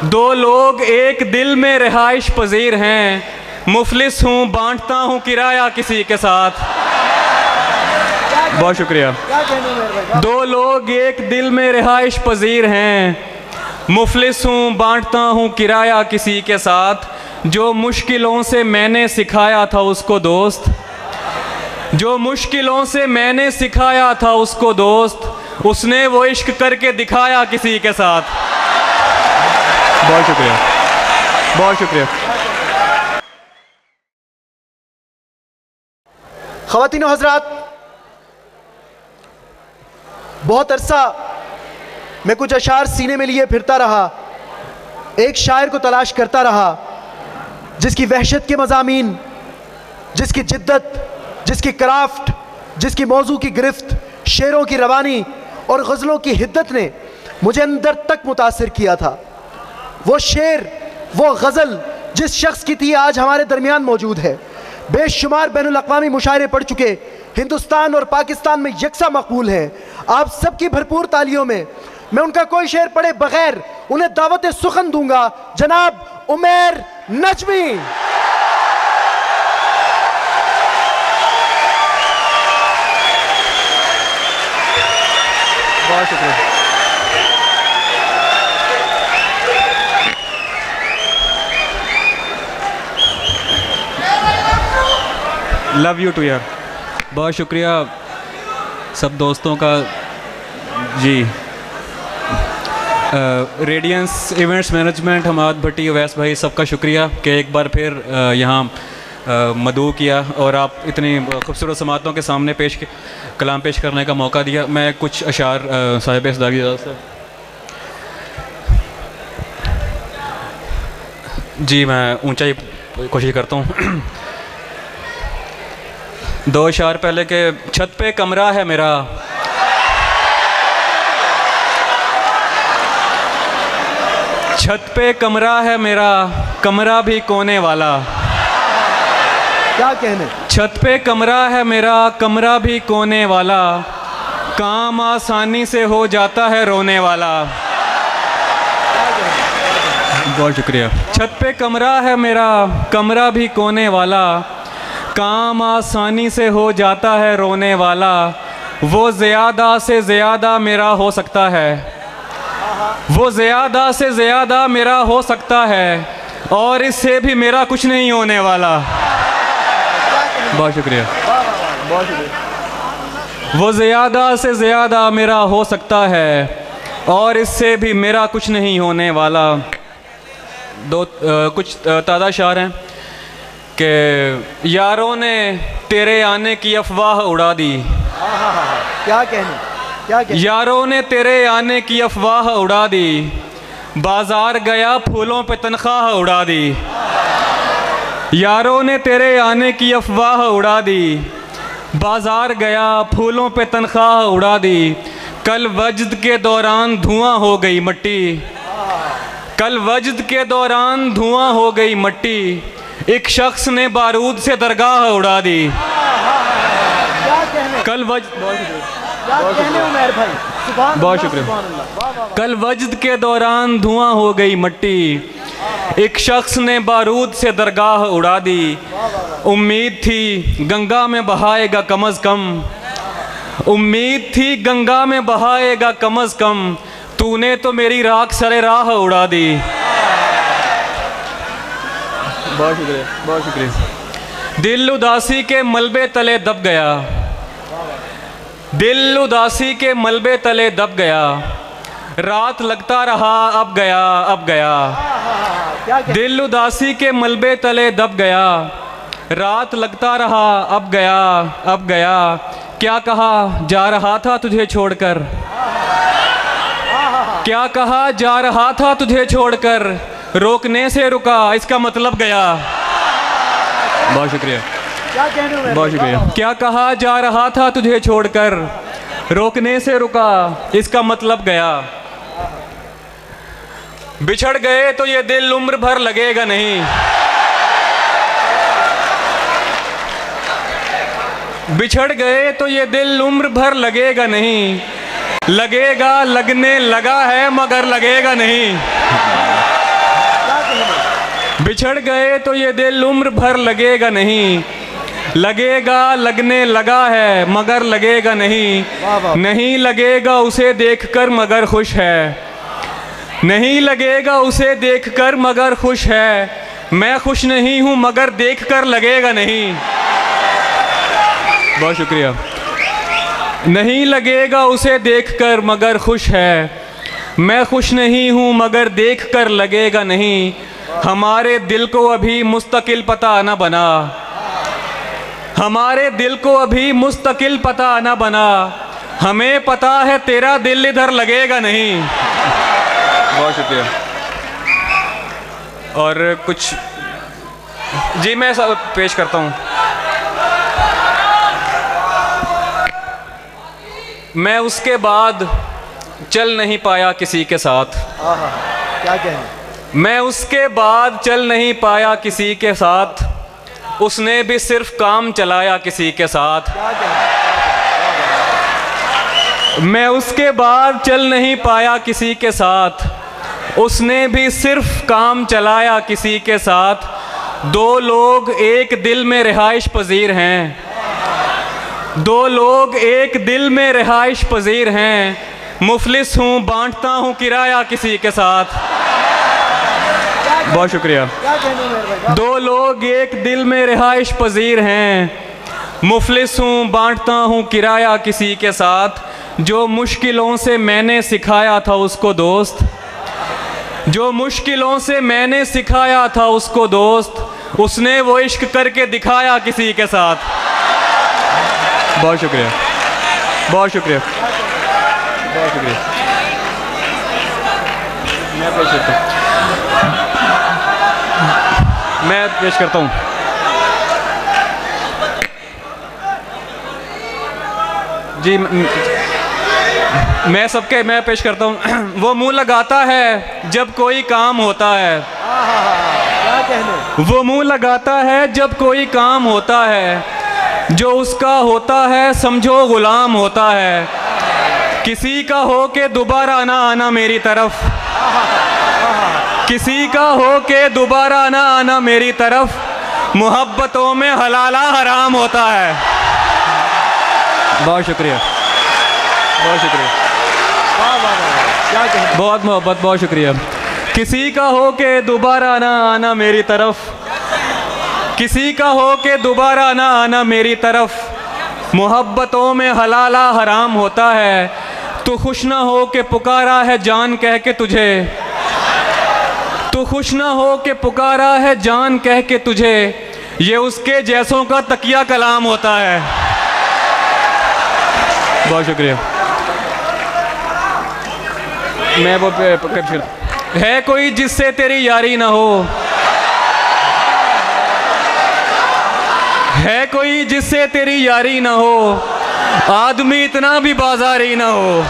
दो लोग एक दिल में रिहाइश पजीर हैं, मुफलिस हूँ बांटता हूँ किराया किसी के साथ। बहुत शुक्रिया। दो लोग एक दिल में रिहाइश पजीर हैं, मुफलिस हूँ बांटता हूँ किराया किसी के साथ। जो मुश्किलों से मैंने सिखाया था उसको दोस्त, जो मुश्किलों से मैंने सिखाया था उसको दोस्त, उसने वो इश्क करके दिखाया किसी के साथ। बहुत शुक्रिया, बहुत शुक्रिया। ख़वातीन व हज़रात, बहुत अरसा मैं कुछ अशार सीने में लिए फिरता रहा, एक शायर को तलाश करता रहा जिसकी वहशत के मज़ामीन, जिसकी जिद्दत, जिसकी क्राफ्ट, जिसकी मौजू की गिरफ्त, शेरों की रवानी और गज़लों की हिद्दत ने मुझे अंदर तक मुतासिर किया था। वो शेर, वो गज़ल जिस शख्स की थी आज हमारे दरमियान मौजूद है। बेशुमार बैनुल अक़वामी मुशायरे पढ़ चुके, हिंदुस्तान और पाकिस्तान में यकसा मकबूल हैं। आप सबकी भरपूर तालियों में मैं उनका कोई शेर पढ़े बगैर उन्हें दावत सुखन दूंगा। जनाब उमैर नजमी। बहुत शुक्रिया। लव यू टू यार। बहुत शुक्रिया सब दोस्तों का जी। रेडियंस इवेंट्स मैनेजमेंट, हमाद भट्टी, अवैस भाई, सबका शुक्रिया कि एक बार फिर यहाँ मदऊ किया और आप इतनी खूबसूरत समातों के सामने कलाम पेश करने का मौका दिया। मैं कुछ अशार साहिब इसदागी से जी मैं ऊंचाई कोशिश करता हूँ। दो अशार पहले के। छत पे कमरा है मेरा, छत पे कमरा है मेरा, कमरा भी कोने वाला। क्या कहने। छत पे कमरा है मेरा, कमरा भी कोने वाला, काम आसानी से हो जाता है रोने वाला। बहुत शुक्रिया। छत पे कमरा है मेरा, कमरा भी कोने वाला, काम आसानी से हो जाता है रोने वाला। वो ज़्यादा से ज़्यादा मेरा हो सकता है, वो ज़्यादा से ज़्यादा मेरा हो सकता है, और इससे भी मेरा कुछ नहीं होने वाला। बहुत शुक्रिया, बहुत शुक्रिया। वो ज़्यादा से ज़्यादा मेरा हो सकता है, और इससे भी मेरा कुछ नहीं होने वाला। कुछ ताज़ा शार हैं कि यारों ने तेरे आने की अफवाह उड़ा दी। क्या कहने, क्या कहने। यारों ने तेरे आने की अफवाह उड़ा दी, बाजार गया फूलों पे तनख्वाह उड़ा दी। यारों ने तेरे आने की अफवाह उड़ा दी, बाजार गया फूलों पे तनख्वाह उड़ा दी। कल वजद के दौरान धुआं हो गई मट्टी, कल वजद के दौरान धुआं हो गई मट्टी, एक शख्स ने बारूद से दरगाह उड़ा दी। कल बहुत शुक्रिया। कल वजद के दौरान धुआं हो गई मट्टी, एक शख्स ने बारूद से दरगाह उड़ा दी। उम्मीद थी गंगा में बहाएगा कम अज़ कम, उम्मीद थी गंगा में बहाएगा कम अज़ कम, तूने तो मेरी राख सरे राह उड़ा दी। बहुत शुक्रिया, बहुत शुक्रिया। दिल उदासी के मलबे तले दब गया, दिल उदासी के मलबे तले दब गया, रात लगता रहा अब गया अब गया। दिल उदासी के मलबे तले दब गया, रात लगता रहा अब गया अब गया। क्या कहा जा रहा था तुझे छोड़कर, क्या कहा जा रहा था तुझे छोड़कर, रोकने से रुका इसका मतलब गया। बहुत शुक्रिया, बहुत शुक्रिया। क्या कहा जा रहा था तुझे छोड़कर, रोकने से रुका इसका मतलब गया। बिछड़ गए तो ये दिल उम्र भर लगेगा नहीं, बिछड़ गए तो ये दिल उम्र भर लगेगा नहीं, लगेगा लगने लगा है मगर लगेगा नहीं। बिछड़ गए तो ये दिल उम्र भर लगेगा नहीं, लगेगा लगने लगा है मगर लगेगा नहीं, नहीं लगेगा उसे देखकर मगर खुश है, नहीं लगेगा उसे देखकर मगर खुश है, मैं खुश नहीं हूँ मगर देखकर लगेगा नहीं। बहुत शुक्रिया। नहीं लगेगा उसे देखकर मगर खुश है, मैं खुश नहीं हूँ मगर देखकर लगेगा नहीं, हमारे दिल को अभी मुस्तकिल पता न बना, हमारे दिल को अभी मुस्तकिल पता न बना, हमें पता है तेरा दिल इधर लगेगा नहीं। बहुत शुक्रिया। और कुछ जी मैं सब पेश करता हूँ। मैं उसके बाद चल नहीं पाया किसी के साथ, क्या कहने। मैं उसके बाद चल नहीं पाया किसी के साथ, उसने भी सिर्फ काम चलाया किसी के साथ, मैं उसके बाद चल नहीं पाया किसी के साथ, उसने भी सिर्फ काम चलाया किसी के साथ, दो लोग एक दिल में रिहाइश पजीर हैं, दो लोग एक दिल में रिहाइश पजीर हैं, मुफलिस हूँ बांटता हूँ किराया किसी के साथ। बहुत शुक्रिया। दो लोग एक दिल में रिहाइश पजीर हैं, मुफलिस हूँ बांटता हूँ किराया किसी के साथ, जो मुश्किलों से मैंने सिखाया था उसको दोस्त, जो मुश्किलों से मैंने सिखाया था उसको दोस्त, उसने वो इश्क करके दिखाया किसी के साथ। बहुत शुक्रिया, बहुत शुक्रिया, बहुत शुक्रिया। मैं पेश करता हूँ। जी मैं पेश करता हूँ। वो मुंह लगाता है जब कोई काम होता है, क्या कहने। वो मुंह लगाता है जब कोई काम होता है, जो उसका होता है समझो गुलाम होता है, किसी का हो के दोबारा ना आना मेरी तरफ, किसी का हो के दोबारा ना आना मेरी तरफ, मोहब्बतों में हलाला हराम होता है। बहुत शुक्रिया, बहुत शुक्रिया, क्या कहने। बहुत मोहब्बत, बहुत शुक्रिया। किसी का हो के दोबारा ना आना मेरी तरफ, किसी का हो के दोबारा ना आना मेरी तरफ, मोहब्बतों में हलाला हराम होता है, तू खुश ना हो के पुकारा है जान कह के तुझे, तू खुश ना हो के पुकारा है जान कह के तुझे, ये उसके जैसों का तकिया कलाम होता है। बहुत शुक्रिया। मैं वो है कोई जिससे तेरी यारी ना हो, है कोई जिससे तेरी यारी ना हो, आदमी इतना भी बाजारी ना हो।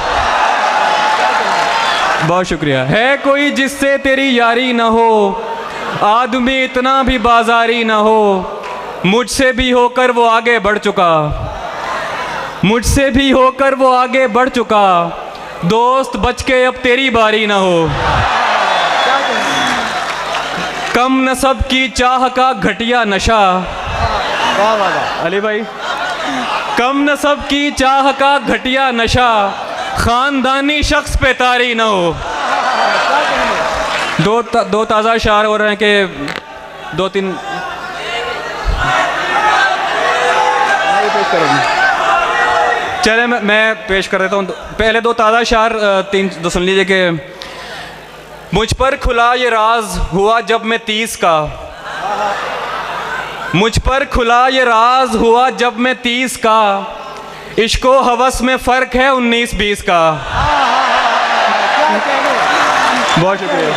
बहुत शुक्रिया। है कोई जिससे तेरी यारी ना हो, आदमी इतना भी बाजारी ना हो, मुझसे भी होकर वो आगे बढ़ चुका, मुझसे भी होकर वो आगे बढ़ चुका, दोस्त बच के अब तेरी बारी ना हो। कम नसब की चाह का घटिया नशा, वाह वाह वाह। अली भाई, कम नसब की चाह का घटिया नशा, खानदानी शख्स पे तारी ना हो। दो ताज़ा शार हो रहे हैं कि दो तीन चले मैं पेश कर देता हूँ। पहले दो ताज़ा शार तीन दो सुन लीजिए कि मुझ पर खुला ये राज हुआ जब मैं 30 का, मुझ पर खुला ये राज हुआ जब मैं 30 का, इश्को हवस में फ़र्क है 19-20 का। बहुत शुक्रिया।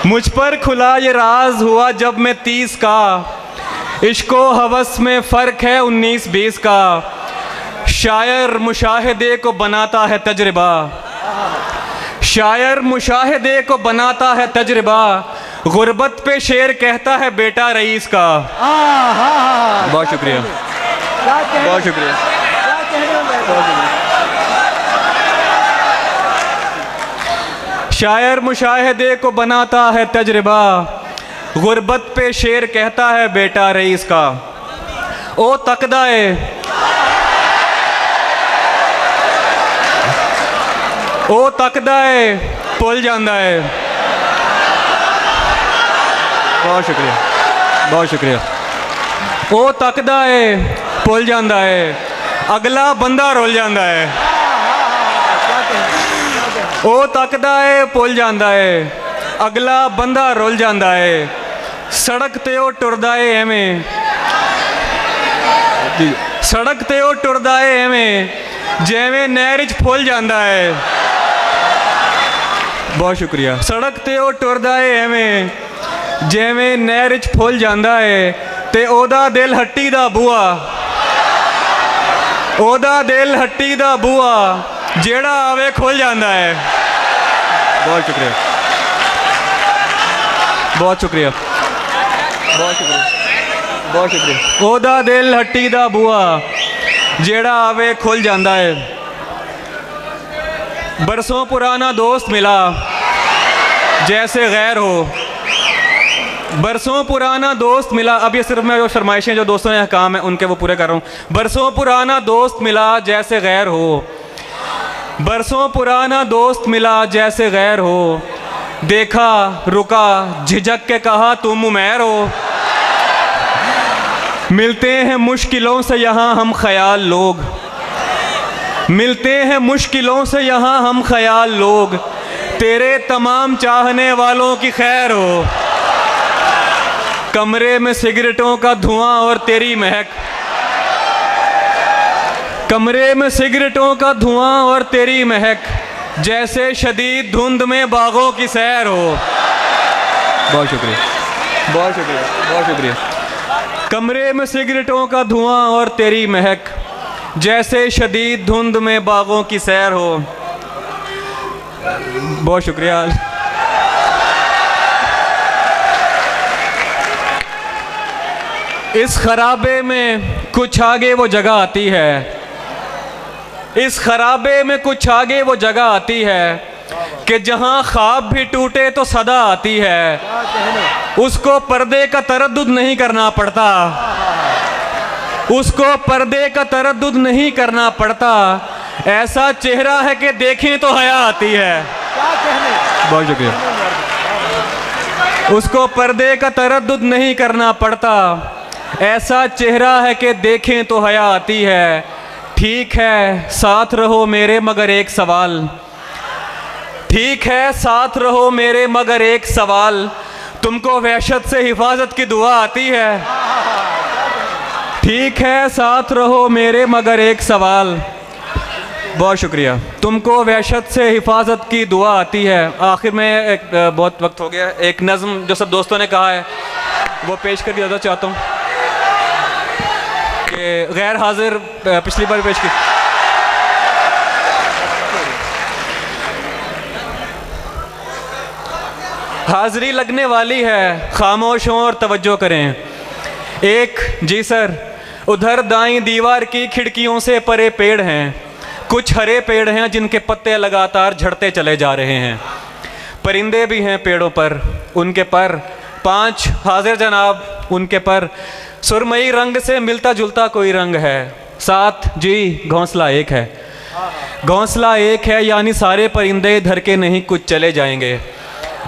मुझ पर खुला ये राज हुआ जब मैं 30 का, इश्को हवस में फ़र्क है 19-20 का, शायर मुशाहिदे को बनाता है तजर्बा, शायर मुशाहिदे को बनाता है तजर्बा, गुर्बत पे शेर कहता है बेटा रईस का। बहुत शुक्रिया, बहुत शुक्रिया। शायर मुशाहिदे को बनाता है तजर्बा, गुर्बत पे शेर कहता है बेटा रईस का। ओ तकदाए ओ तकदाए भुल जांदा है। बहुत शुक्रिया, बहुत शुक्रिया। ओ तकदा है भुल जांदा है, अगला बंदा रुल जांदा है। ओ तकदा है भुल जांदा है, अगला बंदा रुल जांदा है। सड़क ते ओ टुरदा है एवें, सड़क ते ओ टुरदा है एवें जिवें नहर च फुल जांदा है। बहुत शुक्रिया। सड़क ते ओ टुरदा है एवें जिवें नहर च फुल जांदा है, ते ओदा दिल हट्टी दा बूआ, ओदा दिल हट्टी दा बूआ जेड़ा आवे खुल जांदा है। बहुत शुक्रिया, बहुत शुक्रिया, बहुत शुक्रिया, बहुत शुक्रिया। ओदा दिल हट्टी दा बूआ जेड़ा आवे खुल जांदा है। बरसों पुराना दोस्त मिला जैसे गैर हो, बरसों पुराना दोस्त मिला। अब ये सिर्फ मैं जो फरमाइशें जो दोस्तों ने काम है उनके वो पूरे कर रहा हूँ। बरसों पुराना दोस्त मिला जैसे गैर हो, बरसों पुराना दोस्त मिला जैसे गैर हो। देखा रुका झिझक के कहा तुम उमैर हो। मिलते हैं मुश्किलों से यहाँ हम ख्याल लोग, मिलते हैं मुश्किलों से यहाँ हम ख्याल लोग। तेरे तमाम चाहने वालों की खैर हो। कमरे में सिगरेटों का धुआं और तेरी महक, कमरे में सिगरेटों का धुआं और तेरी महक जैसे शदीद धुंध में बागों की सैर हो। बहुत शुक्रिया, बहुत शुक्रिया, बहुत शुक्रिया। कमरे में सिगरेटों का धुआं और तेरी महक जैसे शदीद धुंध में बागों की सैर हो। बहुत शुक्रिया। इस खराबे में कुछ आगे वो जगह आती है, इस खराबे में कुछ आगे वो जगह आती है कि जहां ख्वाब भी टूटे तो सदा आती है। उसको पर्दे का तरद्दुद नहीं करना पड़ता, उसको पर्दे का तरद्दुद नहीं करना पड़ता। ऐसा चेहरा है कि देखें तो हया आती है। बहुत शुक्रिया। उसको पर्दे का तरद्दुद नहीं करना पड़ता, ऐसा चेहरा है कि देखें तो हया आती है। ठीक है साथ रहो मेरे मगर एक सवाल, ठीक है साथ रहो मेरे मगर एक सवाल। तुमको वहशत से हिफाजत की दुआ आती है। ठीक है साथ रहो मेरे मगर एक सवाल। बहुत शुक्रिया। तुमको वहशत से हिफाजत की दुआ आती है। आखिर में एक बहुत वक्त हो गया, एक नज़्म जो सब दोस्तों ने कहा है वो पेश कर दिया चाहता हूँ कि गैर हाजिर पिछली बार पेश की। हाजिरी लगने वाली है, खामोश हों और तवज्जो करें। एक जी सर, उधर दाईं दीवार की खिड़कियों से परे पेड़ हैं, कुछ हरे पेड़ हैं जिनके पत्ते लगातार झड़ते चले जा रहे हैं। परिंदे भी हैं पेड़ों पर, उनके पर 5 हाजिर जनाब, उनके पर सुरमई रंग से मिलता जुलता कोई रंग है। 7 जी घोंसला एक है, घोंसला एक है यानी सारे परिंदे इधर के नहीं कुछ चले जाएंगे।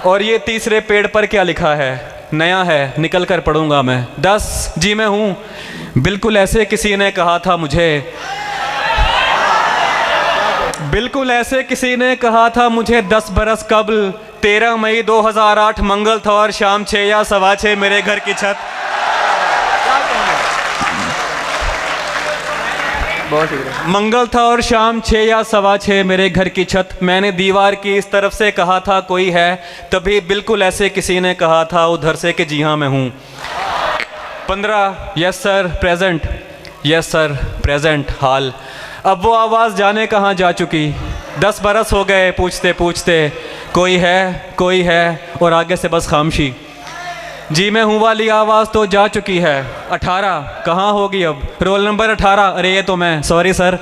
और ये तीसरे पेड़ पर क्या लिखा है? नया है, निकल कर पढ़ूंगा मैं। 10 जी मैं हूँ, बिल्कुल ऐसे किसी ने कहा था मुझे, बिल्कुल ऐसे किसी ने कहा था मुझे 10 बरस कबल। 13 मई 2008 मंगल था और शाम 6 या 6:15 मेरे घर की छत। बहुत शुक्रिया। मंगल था और शाम 6 या 6:15 मेरे घर की छत। मैंने दीवार की इस तरफ से कहा था कोई है, तभी बिल्कुल ऐसे किसी ने कहा था उधर से कि जी हाँ मैं हूँ। 15 yes sir present, yes sir present हाल। अब वो आवाज़ जाने कहाँ जा चुकी। 10 बरस हो गए पूछते पूछते कोई है और आगे से बस खामोशी। जी मैं हूँ वाली आवाज़ तो जा चुकी है। 18 कहाँ होगी अब? Roll number 18। अरे ये तो मैं, सॉरी सर।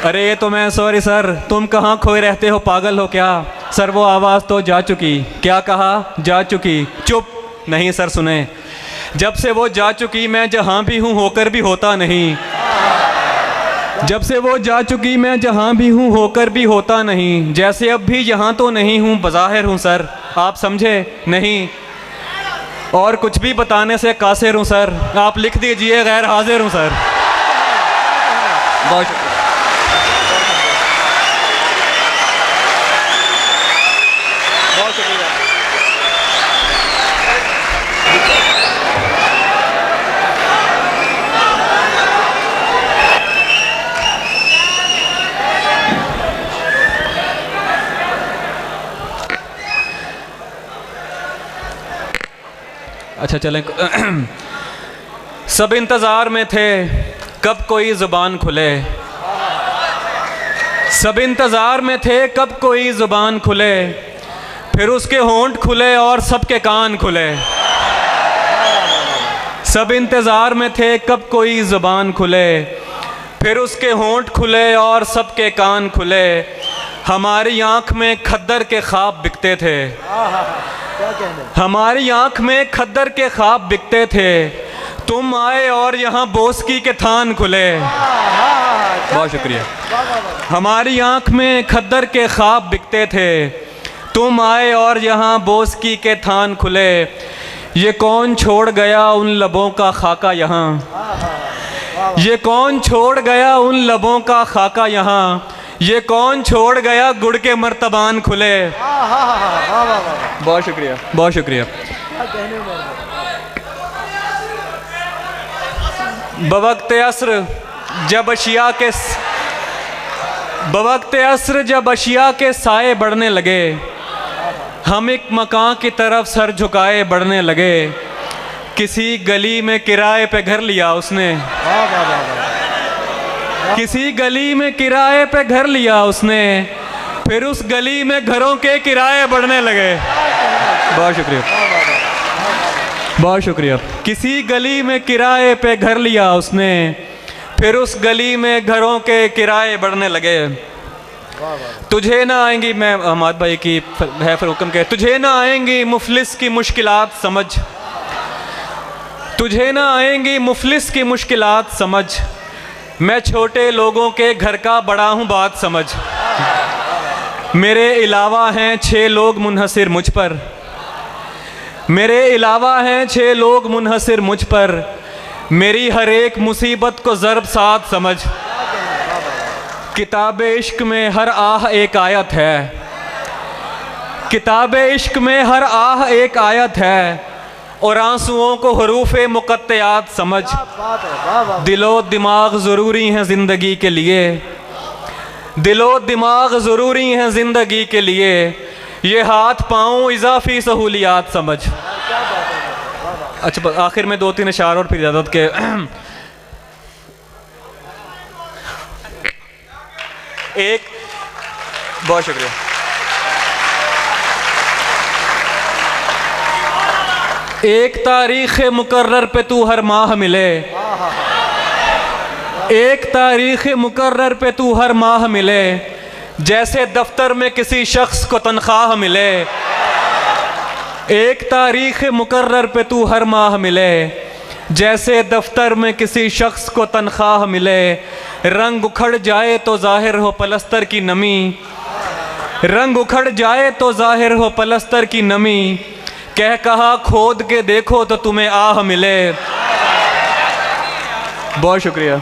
अरे ये तो मैं, सॉरी सर, तुम कहाँ खोए रहते हो, पागल हो क्या? सर वो आवाज़ तो जा चुकी। क्या कहा? जा चुकी। चुप। नहीं सर सुने, जब से वो जा चुकी मैं जहाँ भी हूँ होकर भी होता नहीं। जब से वो जा चुकी मैं जहाँ भी हूँ होकर भी होता नहीं। जैसे अब भी यहाँ तो नहीं हूँ, बज़ाहिर हूँ सर, आप समझे नहीं। और कुछ भी बताने से कासिर हूँ सर, आप लिख दीजिए गैर हाजिर हूँ सर। बहुत शुक्रिया। बहुत शुक्रिया। अच्छा चलें। सब इंतज़ार में थे कब कोई ज़ुबान खुले। सब इंतज़ार में थे कब कोई ज़ुबान खुले, फिर उसके होंठ खुले और सबके कान खुले। सब इंतज़ार में थे कब कोई ज़ुबान खुले, फिर उसके होंठ खुले और सबके कान खुले। हमारी आँख में खद्दर के ख्वाब बिकते थे। क्या कहने। हमारी आँख में खद्दर के ख्वाब बिकते थे, तुम आए और यहाँ बोस्की के थान खुले। बहुत शुक्रिया। हमारी आँख में खद्दर के ख्वाब बिकते थे, तुम आए और यहाँ बोस्की के थान खुले। ये कौन छोड़ गया उन लबों का खाका यहाँ, ये कौन छोड़ गया उन लबों का खाका यहाँ, ये कौन छोड़ गया गुड़ के मर्तबान खुले। बहुत शुक्रिया, बहुत शुक्रिया। बवक्ते अस्र जब अशिया के बवक्ते अस्र जब अशिया के साए बढ़ने लगे, हम एक मकान की तरफ सर झुकाए बढ़ने लगे। किसी गली में किराए पे घर लिया उसने, किसी गली में किराए पे घर लिया उसने, फिर उस गली में घरों के किराए बढ़ने लगे। बहुत शुक्रिया, बहुत शुक्रिया। किसी गली में किराए पे घर लिया उसने, फिर उस गली में घरों के किराए बढ़ने लगे। तुझे ना आएंगी, मैं अहमद भाई की है फिर हुक्म के, तुझे ना आएंगी मुफलिस की मुश्किलात समझ, तुझे ना आएंगी मुफलिस की मुश्किलात समझ। मैं छोटे लोगों के घर का बड़ा हूँ बात समझ। मेरे अलावा हैं 6 लोग मुनहसिर मुझ पर, मेरे अलावा हैं 6 लोग मुनहसिर मुझ पर। मेरी हर एक मुसीबत को ज़रब साथ समझ। किताब इश्क में हर आह एक आयत है, किताब इश्क में हर आह एक आयत है, और आंसुओं को हरूफ मुक़त्तयात समझ। दिलो दिमाग ज़रूरी हैं ज़िंदगी के लिए, दिलो दिमाग ज़रूरी हैं ज़िंदगी के लिए, ये हाथ पाँव इजाफी सहूलियात समझ। अच्छा आखिर में 2-3 अशार और फिर इजाज़त के। एक, बहुत शुक्रिया। एक तारीख़ मुकर्रर पे तू हर माह मिले, एक तारीख़ मुकर्रर पे तू हर माह मिले, जैसे दफ्तर में किसी शख्स को तनख्वाह मिले। एक तारीख़ मुकर्रर पे तू हर माह मिले, जैसे दफ्तर में किसी शख्स को तनख्वाह मिले। रंग उखड़ जाए तो ज़ाहिर हो पलस्तर की नमी, रंग उखड़ जाए तो ज़ाहिर हो पलस्तर की नमी। कह कहा खोद के देखो तो तुम्हें आह मिले। बहुत शुक्रिया।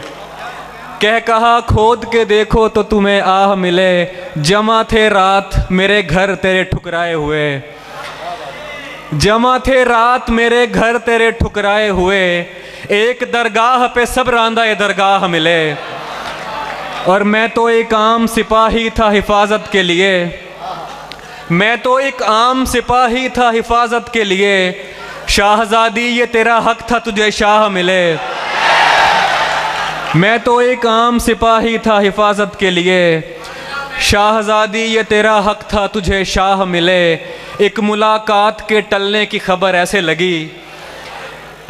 कह कहा खोद के देखो तो तुम्हें आह मिले, जमा थे रात मेरे घर तेरे ठुकराए हुए, जमा थे रात मेरे घर तेरे ठुकराए हुए। एक दरगाह पे सब रांदा दरगाह मिले, और मैं तो एक आम सिपाही था हिफाजत के लिए, मैं तो एक आम सिपाही था हिफाजत के लिए। शाहजादी ये तेरा हक था तुझे शाह मिले, मैं तो एक आम सिपाही था हिफाजत के लिए। शाहजादी ये तेरा हक था तुझे शाह मिले। एक मुलाकात के टलने की खबर ऐसे लगी,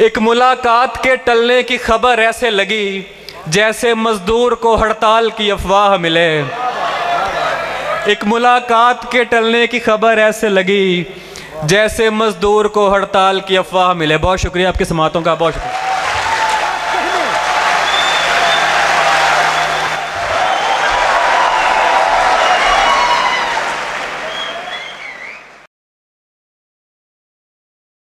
एक मुलाकात के टलने की खबर ऐसे लगी, जैसे मजदूर को हड़ताल की अफवाह मिले। एक मुलाकात के टलने की खबर ऐसे लगी जैसे मजदूर को हड़ताल की अफवाह मिले। बहुत शुक्रिया आपकी समातों का, बहुत शुक्रिया।